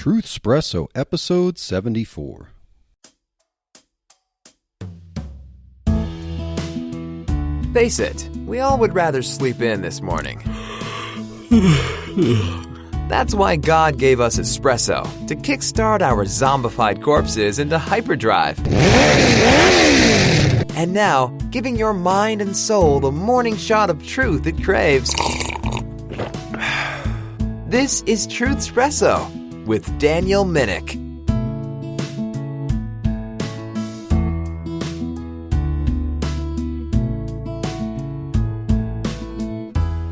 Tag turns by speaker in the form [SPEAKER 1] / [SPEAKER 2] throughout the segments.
[SPEAKER 1] Truthspresso, episode 74.
[SPEAKER 2] Face it, we all would rather sleep in this morning. That's why God gave us espresso, to kickstart our zombified corpses into hyperdrive. And now, giving your mind and soul the morning shot of truth it craves. This is Truthspresso with Daniel Minnick.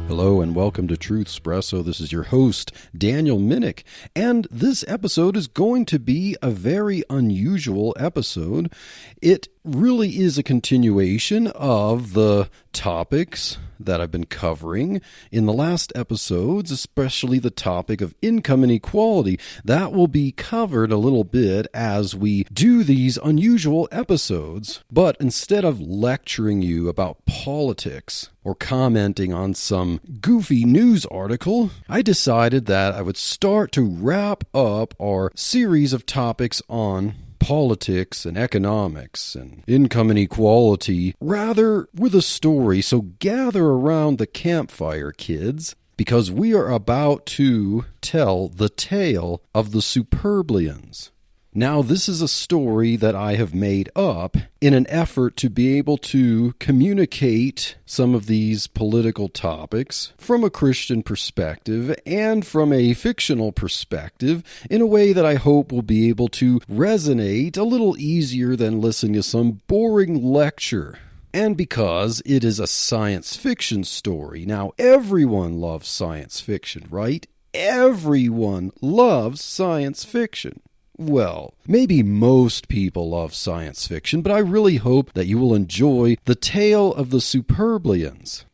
[SPEAKER 1] Hello and welcome to Truthspresso. This is your host, Daniel Minnick, and this episode is going to be a very unusual episode. It really is a continuation of the topics that I've been covering in the last episodes, especially the topic of income inequality. That will be covered a little bit as we do these unusual episodes. But instead of lecturing you about politics or commenting on some goofy news article, I decided that I would start to wrap up our series of topics on politics and economics and income inequality, rather with a story. So gather around the campfire, kids, because we are about to tell the tale of the Superblians. Now, this is a story that I have made up in an effort to be able to communicate some of these political topics from a Christian perspective and from a fictional perspective in a way that I hope will be able to resonate a little easier than listening to some boring lecture. And because it is a science fiction story. Now, everyone loves science fiction, right? Everyone loves science fiction. Well, maybe most people love science fiction, but I really hope that you will enjoy the tale of the Superblians.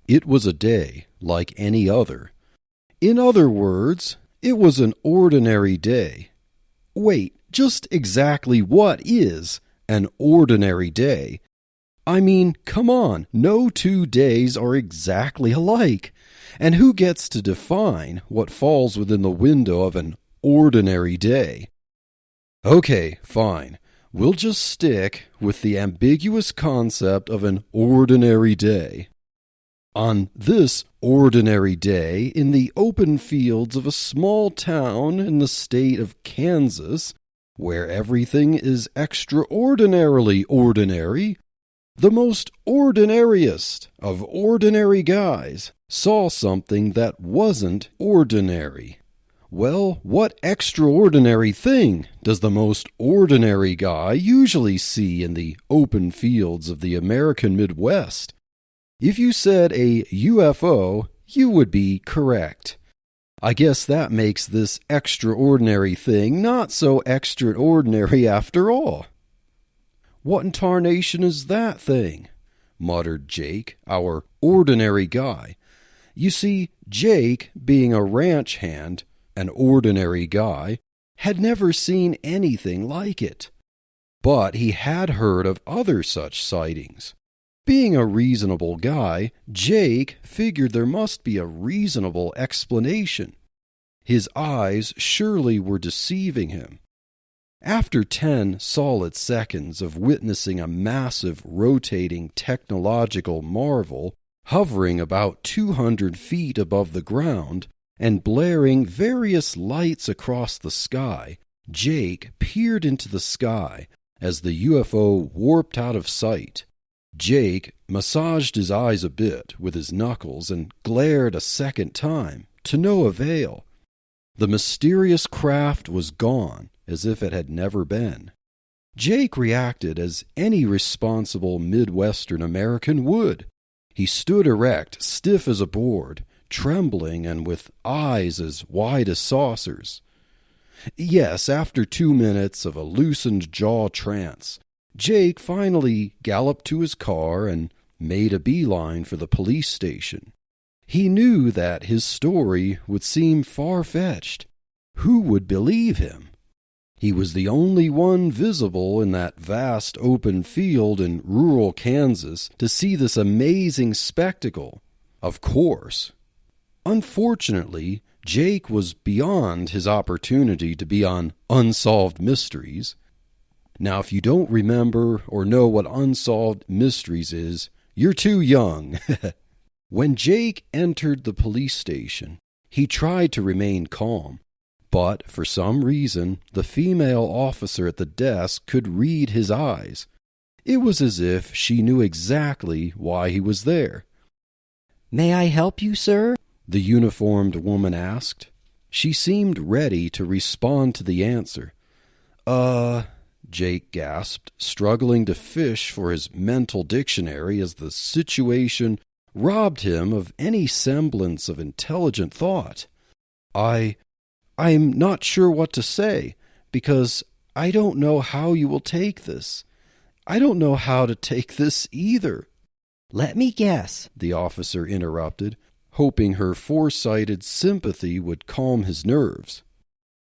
[SPEAKER 1] It was a day like any other. In other words, it was an ordinary day. Wait, just exactly what is an ordinary day? I mean, come on, no 2 days are exactly alike. And who gets to define what falls within the window of an ordinary day? Okay, fine. We'll just stick with the ambiguous concept of an ordinary day. On this ordinary day, in the open fields of a small town in the state of Kansas, where everything is extraordinarily ordinary, the most ordinariest of ordinary guys saw something that wasn't ordinary. Well, what extraordinary thing does the most ordinary guy usually see in the open fields of the American Midwest? If you said a UFO, you would be correct. I guess that makes this extraordinary thing not so extraordinary after all. "What in tarnation is that thing?" muttered Jake, our ordinary guy. You see, Jake, being a ranch hand, an ordinary guy, had never seen anything like it. But he had heard of other such sightings. Being a reasonable guy, Jake figured there must be a reasonable explanation. His eyes surely were deceiving him. After 10 solid seconds of witnessing a massive rotating technological marvel hovering about 200 feet above the ground and blaring various lights across the sky, Jake peered into the sky as the UFO warped out of sight. Jake massaged his eyes a bit with his knuckles and glared a second time, to no avail. The mysterious craft was gone, as if it had never been. Jake reacted as any responsible Midwestern American would. He stood erect, stiff as a board, trembling and with eyes as wide as saucers. Yes, after 2 minutes of a loosened jaw trance, Jake finally galloped to his car and made a beeline for the police station. He knew that his story would seem far-fetched. Who would believe him? He was the only one visible in that vast open field in rural Kansas to see this amazing spectacle. Of course. Unfortunately, Jake was beyond his opportunity to be on Unsolved Mysteries. Now, if you don't remember or know what Unsolved Mysteries is, you're too young. When Jake entered the police station, he tried to remain calm, but for some reason, the female officer at the desk could read his eyes. It was as if she knew exactly why he was there.
[SPEAKER 3] "May I help you, sir?"
[SPEAKER 1] the uniformed woman asked. She seemed ready to respond to the answer. Jake gasped, struggling to fish for his mental dictionary as the situation robbed him of any semblance of intelligent thought. I'm not sure what to say, because I don't know how you will take this. I don't know how to take this either."
[SPEAKER 3] "Let me guess,"
[SPEAKER 1] the officer interrupted, hoping her foresighted sympathy would calm his nerves.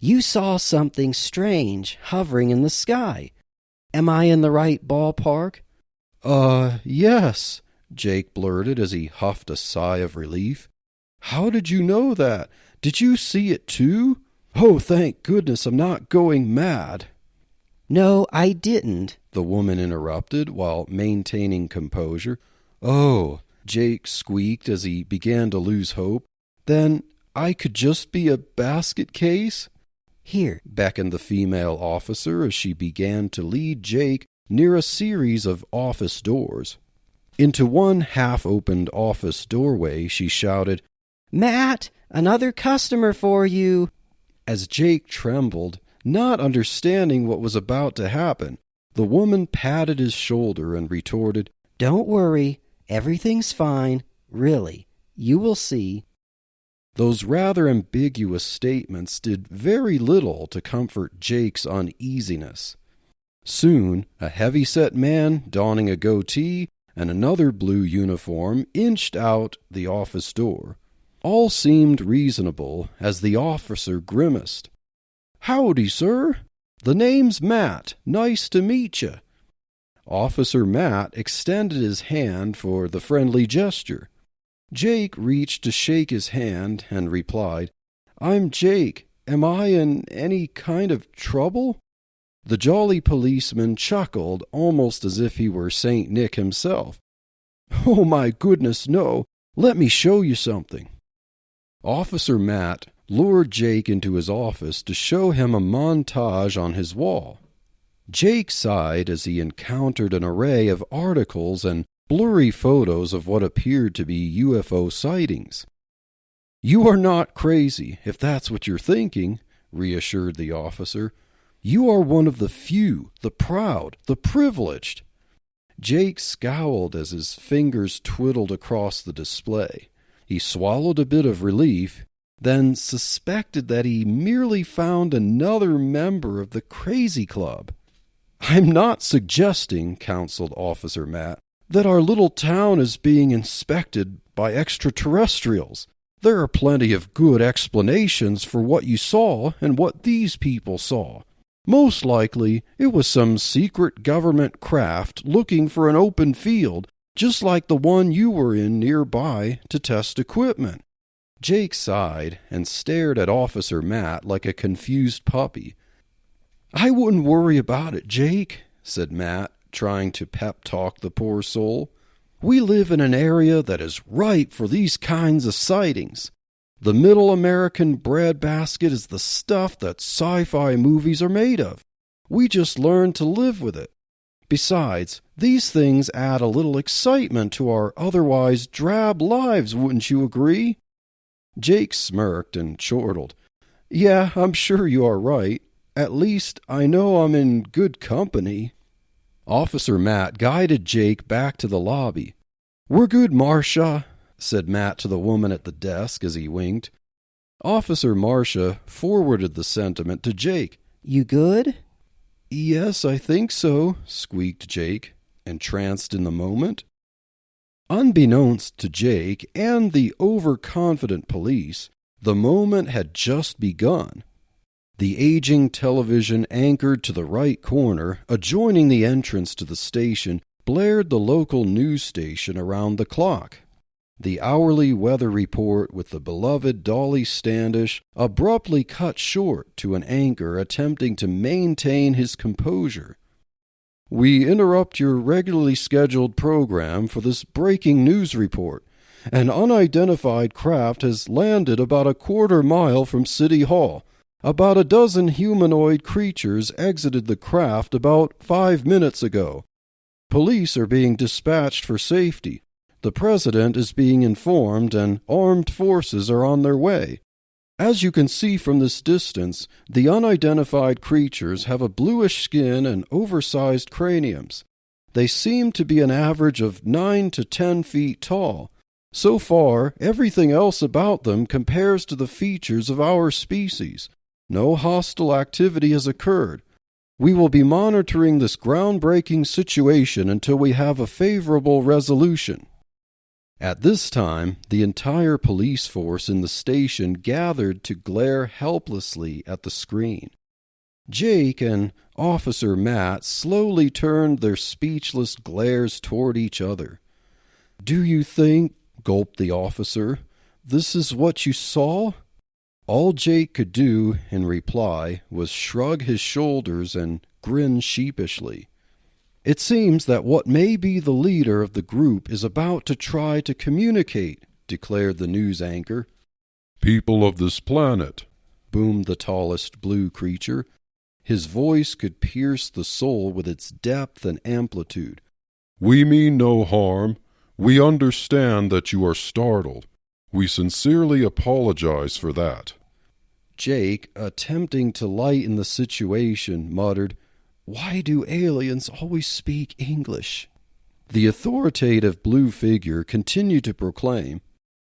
[SPEAKER 3] "You saw something strange hovering in the sky. Am I in the right ballpark?"
[SPEAKER 1] Yes," Jake blurted as he huffed a sigh of relief. "How did you know that? Did you see it too? Oh, thank goodness I'm not going mad."
[SPEAKER 3] "No, I didn't,"
[SPEAKER 1] the woman interrupted while maintaining composure. "Oh," Jake squeaked as he began to lose hope. "Then I could just be a basket case?"
[SPEAKER 3] "Here,"
[SPEAKER 1] beckoned the female officer as she began to lead Jake near a series of office doors. Into one half-opened office doorway she shouted,
[SPEAKER 3] "Matt, another customer for you."
[SPEAKER 1] As Jake trembled, not understanding what was about to happen, the woman patted his shoulder and retorted,
[SPEAKER 3] "Don't worry, everything's fine. Really, you will see."
[SPEAKER 1] Those rather ambiguous statements did very little to comfort Jake's uneasiness. Soon, a heavy-set man donning a goatee and another blue uniform inched out the office door. All seemed reasonable as the officer grimaced. "Howdy, sir. The name's Matt. Nice to meet you." Officer Matt extended his hand for the friendly gesture. Jake reached to shake his hand and replied, "I'm Jake. Am I in any kind of trouble?" The jolly policeman chuckled almost as if he were Saint Nick himself. "Oh, my goodness, no. Let me show you something." Officer Matt lured Jake into his office to show him a montage on his wall. Jake sighed as he encountered an array of articles and blurry photos of what appeared to be UFO sightings. "You are not crazy, if that's what you're thinking," reassured the officer. "You are one of the few, the proud, the privileged." Jake scowled as his fingers twiddled across the display. He swallowed a bit of relief, then suspected that he merely found another member of the crazy club. "I'm not suggesting," counseled Officer Matt, "that our little town is being inspected by extraterrestrials. There are plenty of good explanations for what you saw and what these people saw. Most likely, it was some secret government craft looking for an open field, just like the one you were in nearby to test equipment." Jake sighed and stared at Officer Matt like a confused puppy. "I wouldn't worry about it, Jake," said Matt, trying to pep-talk the poor soul. "We live in an area that is ripe for these kinds of sightings. The middle American breadbasket is the stuff that sci-fi movies are made of. We just learn to live with it. Besides, these things add a little excitement to our otherwise drab lives, wouldn't you agree?" Jake smirked and chortled. "Yeah, I'm sure you are right. At least I know I'm in good company." Officer Matt guided Jake back to the lobby. "We're good, Marcia," said Matt to the woman at the desk as he winked. Officer Marcia forwarded the sentiment to Jake.
[SPEAKER 3] "You good?"
[SPEAKER 1] "Yes, I think so," squeaked Jake, entranced in the moment. Unbeknownst to Jake and the overconfident police, the moment had just begun. The aging television anchored to the right corner, adjoining the entrance to the station, blared the local news station around the clock. The hourly weather report with the beloved Dolly Standish abruptly cut short to an anchor attempting to maintain his composure. "We interrupt your regularly scheduled program for this breaking news report. An unidentified craft has landed about a quarter-mile from City Hall. About a dozen humanoid creatures exited the craft about 5 minutes ago. Police are being dispatched for safety. The President is being informed and armed forces are on their way. As you can see from this distance, the unidentified creatures have a bluish skin and oversized craniums. They seem to be an average of 9 to 10 feet tall. So far, everything else about them compares to the features of our species. No hostile activity has occurred. We will be monitoring this groundbreaking situation until we have a favorable resolution." At this time, the entire police force in the station gathered to glare helplessly at the screen. Jake and Officer Matt slowly turned their speechless glares toward each other. "Do you think," gulped the officer, "this is what you saw?" All Jake could do in reply was shrug his shoulders and grin sheepishly. "It seems that what may be the leader of the group is about to try to communicate," declared the news anchor.
[SPEAKER 4] "People of this planet,"
[SPEAKER 1] boomed the tallest blue creature. His voice could pierce the soul with its depth and amplitude.
[SPEAKER 4] "We mean no harm. We understand that you are startled. We sincerely apologize for that."
[SPEAKER 1] Jake, attempting to lighten the situation, muttered, "Why do aliens always speak English?" The authoritative blue figure continued to proclaim,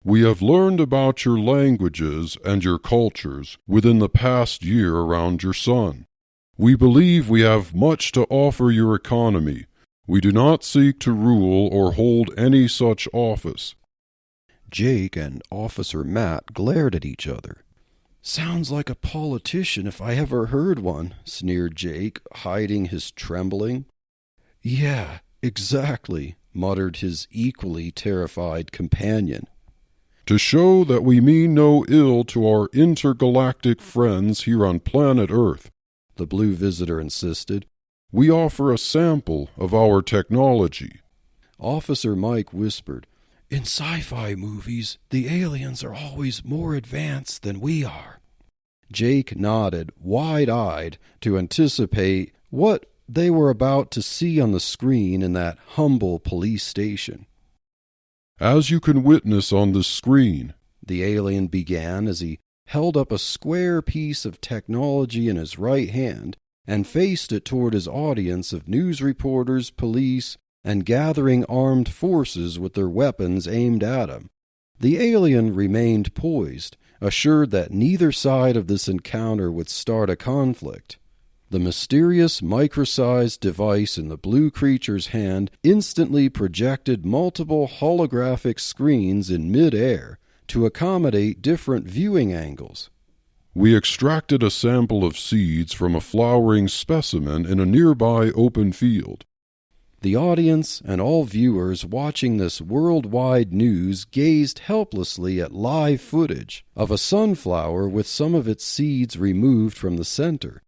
[SPEAKER 4] "We have learned about your languages and your cultures within the past year around your sun. We believe we have much to offer your economy. We do not seek to rule or hold any such office."
[SPEAKER 1] Jake and Officer Matt glared at each other. "Sounds like a politician if I ever heard one," sneered Jake, hiding his trembling. "Yeah, exactly," muttered his equally terrified companion.
[SPEAKER 4] "To show that we mean no ill to our intergalactic friends here on planet Earth," the blue visitor insisted, "we offer a sample of our technology."
[SPEAKER 1] Officer Mike whispered, "In sci-fi movies, the aliens are always more advanced than we are." Jake nodded, wide-eyed, to anticipate what they were about to see on the screen in that humble police station.
[SPEAKER 4] "As you can witness on this screen,"
[SPEAKER 1] the alien began as he held up a square piece of technology in his right hand and faced it toward his audience of news reporters, police, and gathering armed forces with their weapons aimed at him. The alien remained poised, assured that neither side of this encounter would start a conflict. The mysterious micro-sized device in the blue creature's hand instantly projected multiple holographic screens in mid-air to accommodate different viewing angles.
[SPEAKER 4] "We extracted a sample of seeds from a flowering specimen in a nearby open field."
[SPEAKER 1] The audience and all viewers watching this worldwide news gazed helplessly at live footage of a sunflower with some of its seeds removed from the center.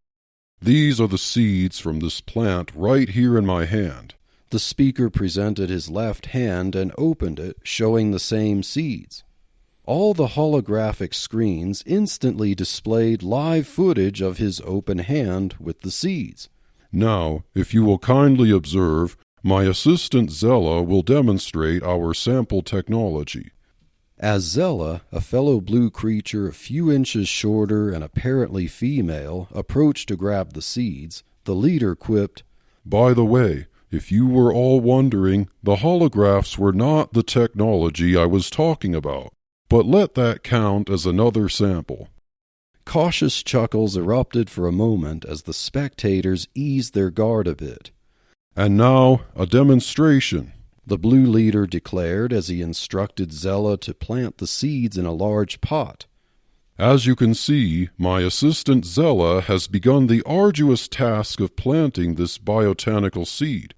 [SPEAKER 4] "These are the seeds from this plant right here in my hand."
[SPEAKER 1] The speaker presented his left hand and opened it, showing the same seeds. All the holographic screens instantly displayed live footage of his open hand with the seeds.
[SPEAKER 4] "Now, if you will kindly observe, my assistant Zella will demonstrate our sample technology."
[SPEAKER 1] As Zella, a fellow blue creature a few inches shorter and apparently female, approached to grab the seeds, the leader quipped,
[SPEAKER 4] "By the way, if you were all wondering, the holographs were not the technology I was talking about, but let that count as another sample."
[SPEAKER 1] Cautious chuckles erupted for a moment as the spectators eased their guard a bit.
[SPEAKER 4] "And now, a demonstration,"
[SPEAKER 1] the blue leader declared as he instructed Zella to plant the seeds in a large pot.
[SPEAKER 4] As you can see, my assistant Zella has begun the arduous task of planting this botanical seed.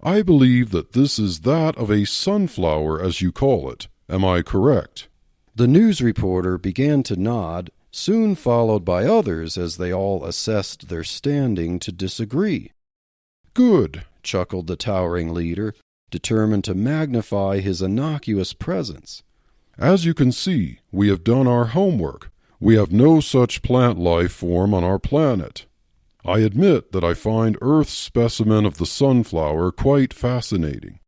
[SPEAKER 4] I believe that this is that of a sunflower, as you call it. Am I correct?
[SPEAKER 1] The news reporter began to nod, soon followed by others as they all assessed their standing to disagree.
[SPEAKER 4] Good,
[SPEAKER 1] chuckled the towering leader, determined to magnify his innocuous presence.
[SPEAKER 4] As you can see, we have done our homework. We have no such plant life form on our planet. I admit that I find Earth's specimen of the sunflower quite fascinating.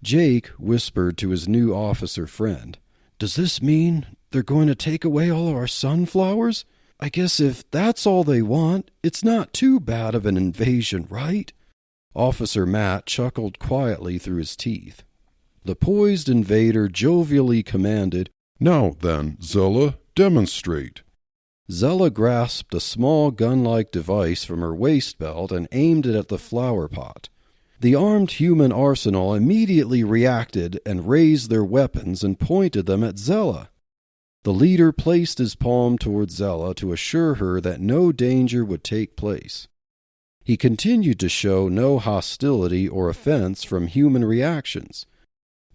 [SPEAKER 1] Jake whispered to his new officer friend, "Does this mean they're going to take away all of our sunflowers? I guess if that's all they want, it's not too bad of an invasion, right?" Officer Matt chuckled quietly through his teeth. The poised invader jovially commanded,
[SPEAKER 4] "Now then, Zella, demonstrate."
[SPEAKER 1] Zella grasped a small gun-like device from her waist belt and aimed it at the flower pot. The armed human arsenal immediately reacted and raised their weapons and pointed them at Zella. The leader placed his palm toward Zella to assure her that no danger would take place. He continued to show no hostility or offense from human reactions.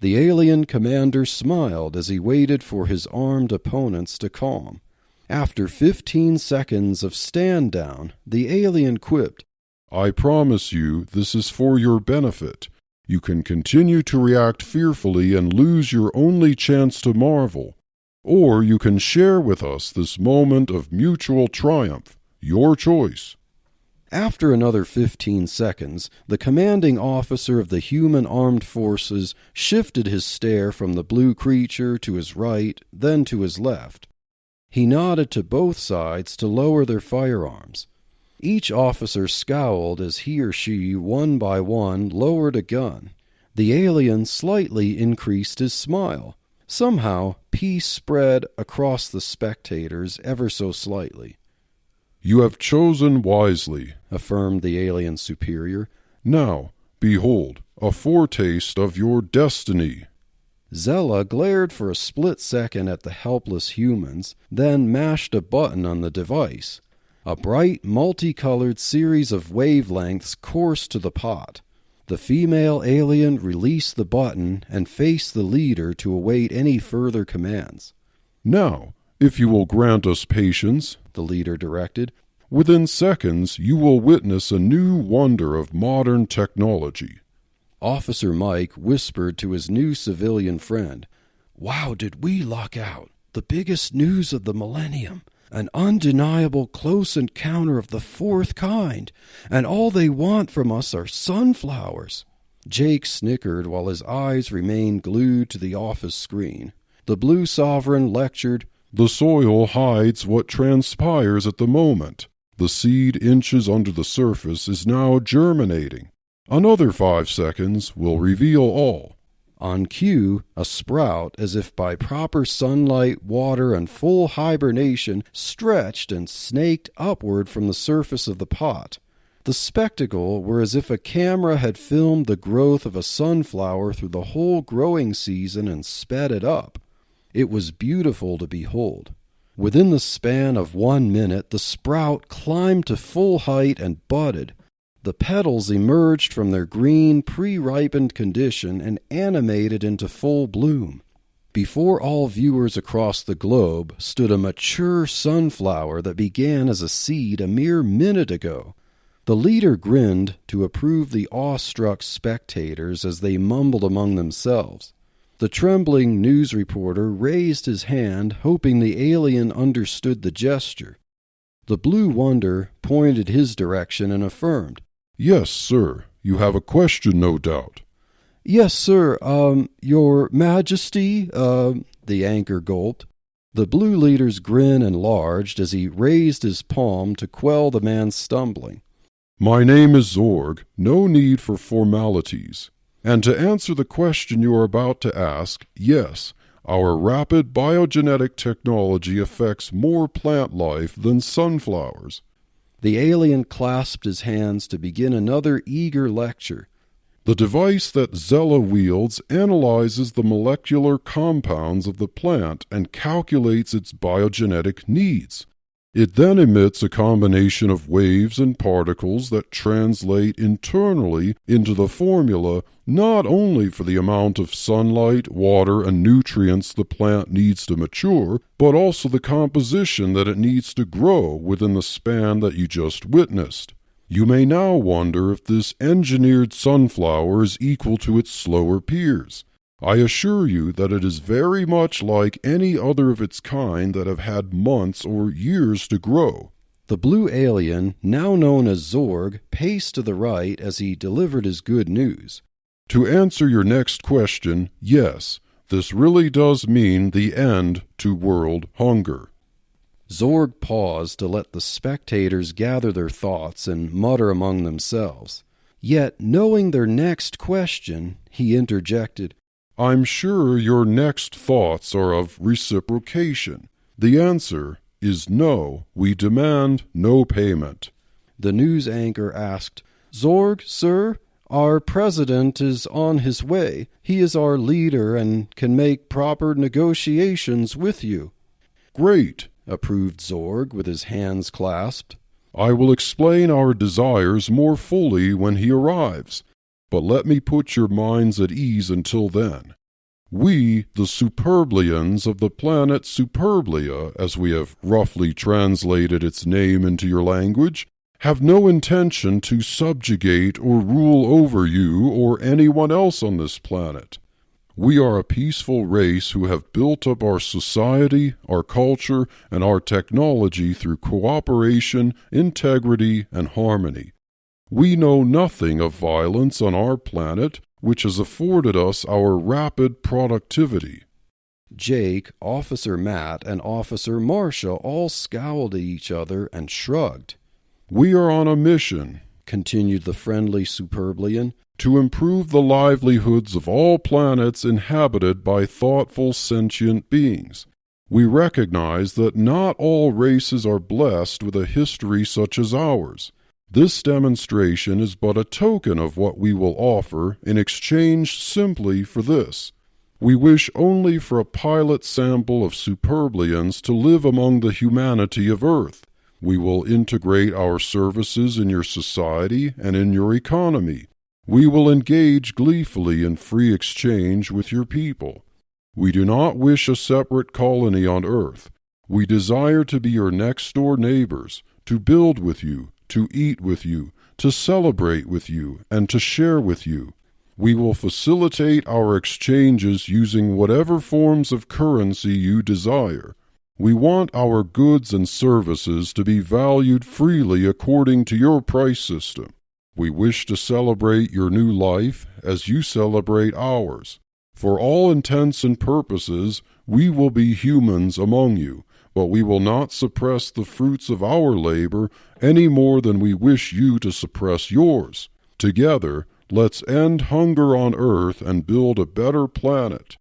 [SPEAKER 1] The alien commander smiled as he waited for his armed opponents to calm. After 15 seconds of stand down, the alien quipped,
[SPEAKER 4] "I promise you this is for your benefit. You can continue to react fearfully and lose your only chance to marvel. Or you can share with us this moment of mutual triumph. Your choice."
[SPEAKER 1] After another 15 seconds, the commanding officer of the human armed forces shifted his stare from the blue creature to his right, then to his left. He nodded to both sides to lower their firearms. Each officer scowled as he or she, one by one, lowered a gun. The alien slightly increased his smile. Somehow, peace spread across the spectators ever so slightly.
[SPEAKER 4] "You have chosen wisely,"
[SPEAKER 1] affirmed the alien superior.
[SPEAKER 4] "Now, behold, a foretaste of your destiny."
[SPEAKER 1] Zella glared for a split second at the helpless humans, then mashed a button on the device. A bright, multicolored series of wavelengths coursed to the pot. The female alien released the button and faced the leader to await any further commands.
[SPEAKER 4] "Now, if you will grant us patience,"
[SPEAKER 1] the leader directed,
[SPEAKER 4] "within seconds you will witness a new wonder of modern technology."
[SPEAKER 1] Officer Mike whispered to his new civilian friend, "Wow, did we luck out? The biggest news of the millennium. An undeniable close encounter of the fourth kind, and all they want from us are sunflowers." Jake snickered while his eyes remained glued to the office screen. The Blue Sovereign lectured,
[SPEAKER 4] "The soil hides what transpires at the moment. The seed inches under the surface is now germinating. Another 5 seconds will reveal all."
[SPEAKER 1] On cue, a sprout, as if by proper sunlight, water, and full hibernation, stretched and snaked upward from the surface of the pot. The spectacle were as if a camera had filmed the growth of a sunflower through the whole growing season and sped it up. It was beautiful to behold. Within the span of 1 minute, the sprout climbed to full height and budded. The petals emerged from their green, pre-ripened condition and animated into full bloom. Before all viewers across the globe stood a mature sunflower that began as a seed a mere minute ago. The leader grinned to approve the awestruck spectators as they mumbled among themselves. The trembling news reporter raised his hand, hoping the alien understood the gesture. The Blue Wonder pointed his direction and affirmed,
[SPEAKER 4] "Yes, sir. You have a question, no doubt."
[SPEAKER 1] "Yes, sir. Your Majesty," the anchor gulped. The blue leader's grin enlarged as he raised his palm to quell the man's stumbling.
[SPEAKER 4] "My name is Zorg. No need for formalities. And to answer the question you are about to ask, yes, our rapid biogenetic technology affects more plant life than sunflowers."
[SPEAKER 1] The alien clasped his hands to begin another eager lecture.
[SPEAKER 4] The device that Zella wields analyzes the molecular compounds of the plant and calculates its biogenetic needs. It then emits a combination of waves and particles that translate internally into the formula not only for the amount of sunlight, water, and nutrients the plant needs to mature, but also the composition that it needs to grow within the span that you just witnessed. You may now wonder if this engineered sunflower is equal to its slower peers. I assure you that it is very much like any other of its kind that have had months or years to grow.
[SPEAKER 1] The blue alien, now known as Zorg, paced to the right as he delivered his good news.
[SPEAKER 4] To answer your next question, yes, this really does mean the end to world hunger.
[SPEAKER 1] Zorg paused to let the spectators gather their thoughts and mutter among themselves. Yet, knowing their next question, he interjected,
[SPEAKER 4] I'm sure your next thoughts are of reciprocation. The answer is no, we demand no payment.
[SPEAKER 1] The news anchor asked, Zorg, sir, our president is on his way. He is our leader and can make proper negotiations with you.
[SPEAKER 4] Great,
[SPEAKER 1] approved Zorg with his hands clasped.
[SPEAKER 4] I will explain our desires more fully when he arrives. But let me put your minds at ease until then. We, the Superblians of the planet Superblia, as we have roughly translated its name into your language, have no intention to subjugate or rule over you or anyone else on this planet. We are a peaceful race who have built up our society, our culture, and our technology through cooperation, integrity, and harmony. We know nothing of violence on our planet, which has afforded us our rapid productivity.
[SPEAKER 1] Jake, Officer Matt, and Officer Marcia all scowled at each other and shrugged.
[SPEAKER 4] We are on a mission,
[SPEAKER 1] continued the friendly Superblian,
[SPEAKER 4] to improve the livelihoods of all planets inhabited by thoughtful sentient beings. We recognize that not all races are blessed with a history such as ours. This demonstration is but a token of what we will offer in exchange simply for this. We wish only for a pilot sample of Superblians to live among the humanity of Earth. We will integrate our services in your society and in your economy. We will engage gleefully in free exchange with your people. We do not wish a separate colony on Earth. We desire to be your next-door neighbors, to build with you, to eat with you, to celebrate with you, and to share with you. We will facilitate our exchanges using whatever forms of currency you desire. We want our goods and services to be valued freely according to your price system. We wish to celebrate your new life as you celebrate ours. For all intents and purposes, we will be humans among you, but we will not suppress the fruits of our labor any more than we wish you to suppress yours. Together, let's end hunger on Earth and build a better planet.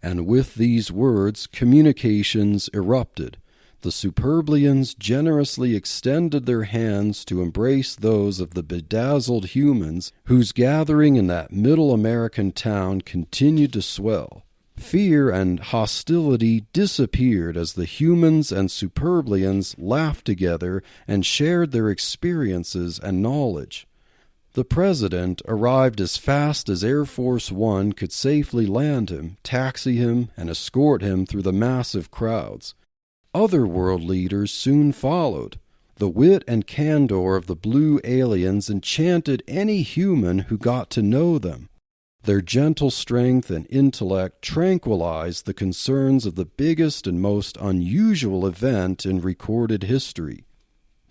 [SPEAKER 1] And with these words, communications erupted. The Superblians generously extended their hands to embrace those of the bedazzled humans whose gathering in that middle American town continued to swell. Fear and hostility disappeared as the humans and Superblians laughed together and shared their experiences and knowledge. The president arrived as fast as Air Force One could safely land him, taxi him, and escort him through the massive crowds. Other world leaders soon followed. The wit and candor of the blue aliens enchanted any human who got to know them. Their gentle strength and intellect tranquilized the concerns of the biggest and most unusual event in recorded history.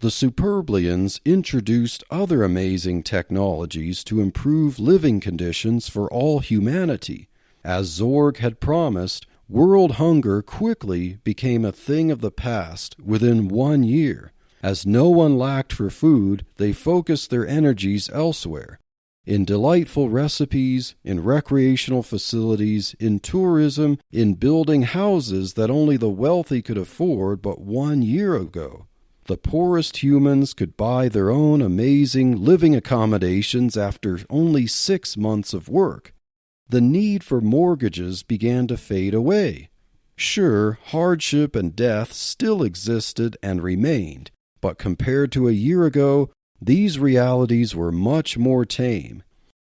[SPEAKER 1] The Superblians introduced other amazing technologies to improve living conditions for all humanity. As Zorg had promised, world hunger quickly became a thing of the past within 1 year. As no one lacked for food, they focused their energies elsewhere. In delightful recipes, in recreational facilities, in tourism, in building houses that only the wealthy could afford but 1 year ago. The poorest humans could buy their own amazing living accommodations after only 6 months of work. The need for mortgages began to fade away. Sure, hardship and death still existed and remained, but compared to a year ago, these realities were much more tame.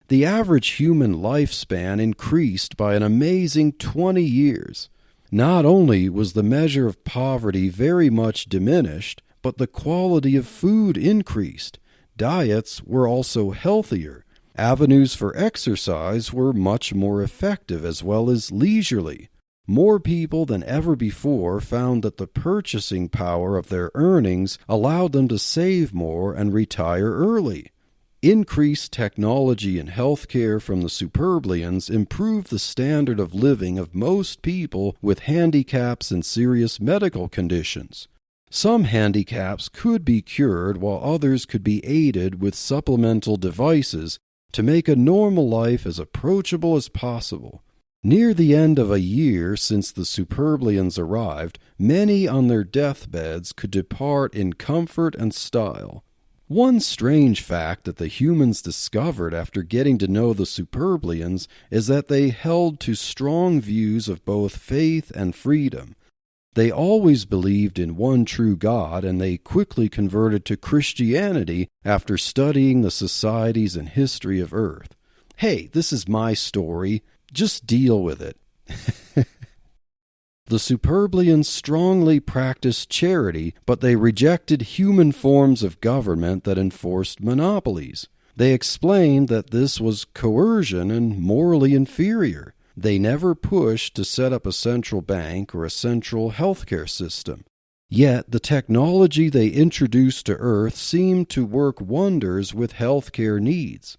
[SPEAKER 1] The average human lifespan increased by an amazing 20 years. Not only was the measure of poverty very much diminished, but the quality of food increased. Diets were also healthier. Avenues for exercise were much more effective as well as leisurely. More people than ever before found that the purchasing power of their earnings allowed them to save more and retire early. Increased technology and healthcare from the Superblians improved the standard of living of most people with handicaps and serious medical conditions. Some handicaps could be cured while others could be aided with supplemental devices to make a normal life as approachable as possible. Near the end of a year since the Superblians arrived, many on their deathbeds could depart in comfort and style. One strange fact that the humans discovered after getting to know the Superblians is that they held to strong views of both faith and freedom. They always believed in one true God, and they quickly converted to Christianity after studying the societies and history of Earth. Hey, this is my story. Just deal with it. The Superblians strongly practiced charity, but they rejected human forms of government that enforced monopolies. They explained that this was coercion and morally inferior. They never pushed to set up a central bank or a central healthcare system. Yet the technology they introduced to Earth seemed to work wonders with healthcare needs.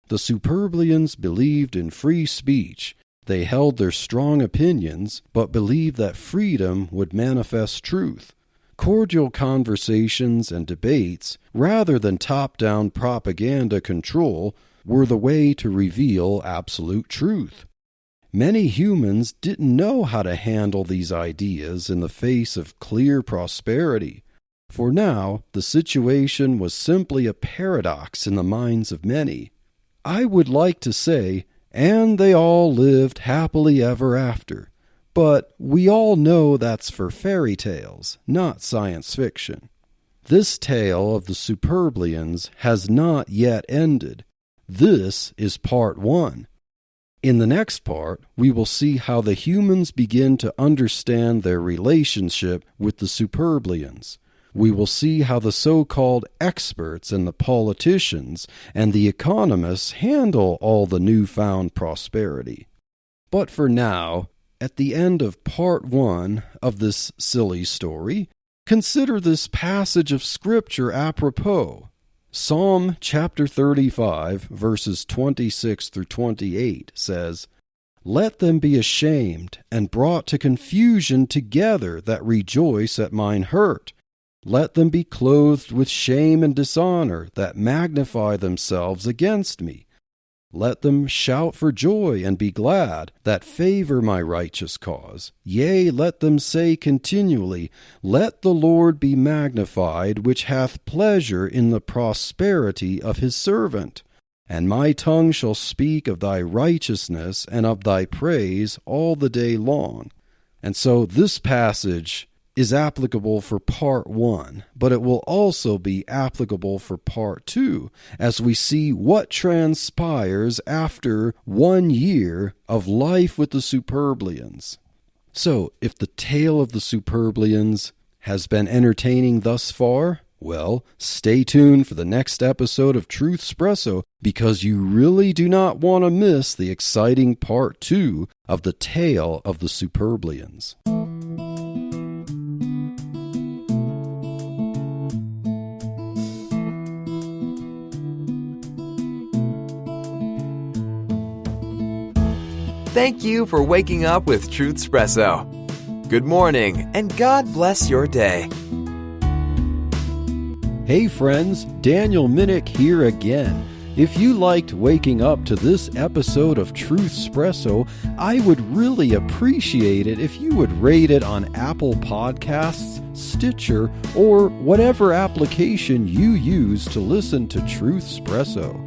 [SPEAKER 1] The Superblians believed in free speech. They held their strong opinions, but believed that freedom would manifest truth. Cordial conversations and debates, rather than top-down propaganda control, were the way to reveal absolute truth. Many humans didn't know how to handle these ideas in the face of clear prosperity. For now, the situation was simply a paradox in the minds of many. I would like to say, and they all lived happily ever after. But we all know that's for fairy tales, not science fiction. This tale of the Superblians has not yet ended. This is part 1. In the next part, we will see how the humans begin to understand their relationship with the Superblians. We will see how the so-called experts and the politicians and the economists handle all the newfound prosperity. But for now, at the end of part 1 of this silly story, consider this passage of Scripture apropos. Psalm chapter 35, verses 26 through 28 says, "Let them be ashamed and brought to confusion together that rejoice at mine hurt. Let them be clothed with shame and dishonor that magnify themselves against me. Let them shout for joy and be glad that favor my righteous cause. Yea, let them say continually, Let the Lord be magnified, which hath pleasure in the prosperity of his servant. And my tongue shall speak of thy righteousness and of thy praise all the day long." And so this passage is applicable for part 1, but it will also be applicable for part 2, as we see what transpires after 1 year of life with the Superblians. So, if the tale of the Superblians has been entertaining thus far, well, stay tuned for the next episode of Truthspresso, because you really do not want to miss the exciting part 2 of the tale of the Superblians.
[SPEAKER 2] Thank you for waking up with Truthspresso. Good morning, and God bless your day.
[SPEAKER 1] Hey friends, Daniel Minnick here again. If you liked waking up to this episode of Truthspresso, I would really appreciate it if you would rate it on Apple Podcasts, Stitcher, or whatever application you use to listen to Truthspresso.